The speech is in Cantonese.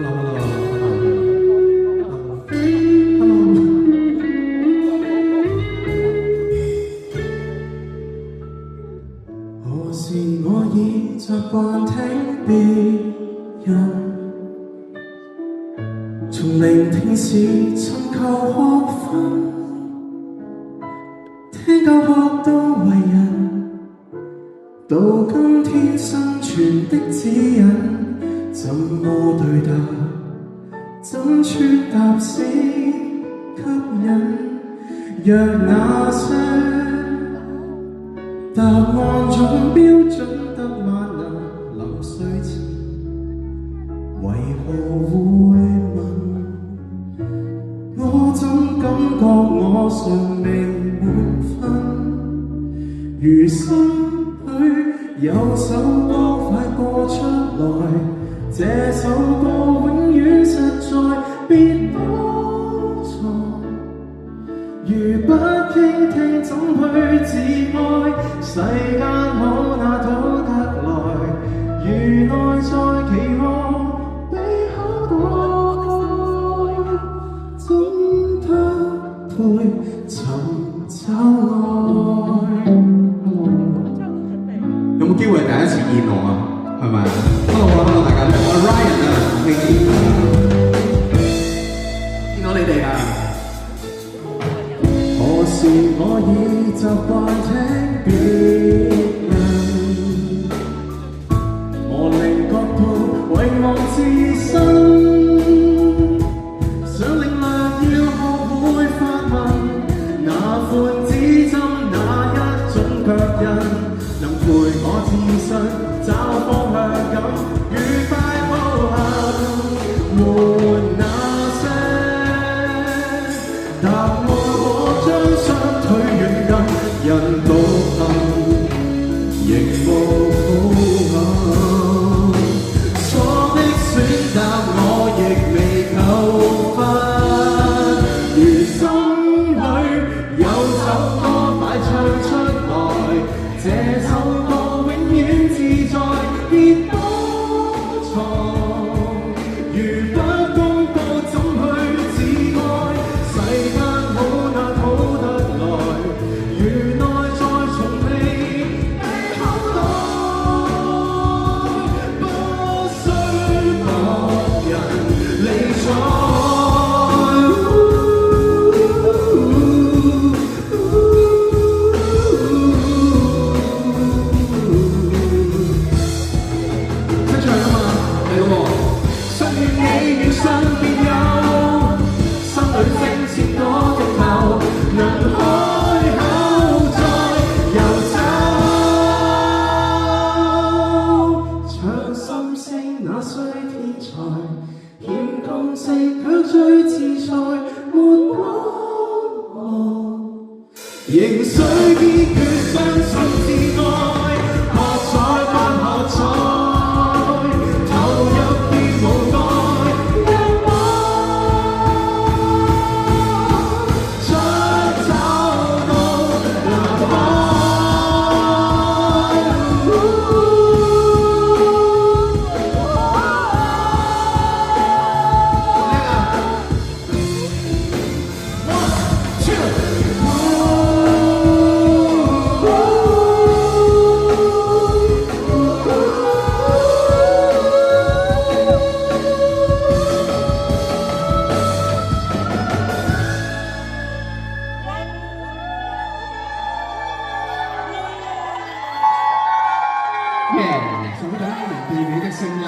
何時我已習慣聽別人從聆聽時尋求學分，聽教學到為人，到今天生存的指引，怎麼對答，怎傳達是吸引，若那些答案總標準得萬能，臨睡前為何會問？我總感覺我尚未滿分，如心裏有首歌快播出來，這首歌永遠實在，別多藏。如不傾聽怎去自愛？世間可那討得來？如內在期望被厚待，怎得配尋找愛？有冇機會第一次見我啊？係咪 ？Hello 大家好，我 Ryan 啊，未見到你哋啊！何時我已習慣聽別人磨礪角度遺忘自身，想領略要學會發問，哪款指針哪一種腳印，能陪我自信找方向感，愉快步行，沒那些答案。將雙腿軟禁，人獨行，仍無抱憾。錯的選擇我亦未求分，如心裏有首歌快唱出來，這首歌永遠自在，別多藏。如不公佈怎去自愛？世間那需天才，欠公式卻最自在，沒關我，仍需堅決相信自愛，喝彩不喝彩，投入亦無奈，一把想找到藍海。送俾大家一名甜美的聲音。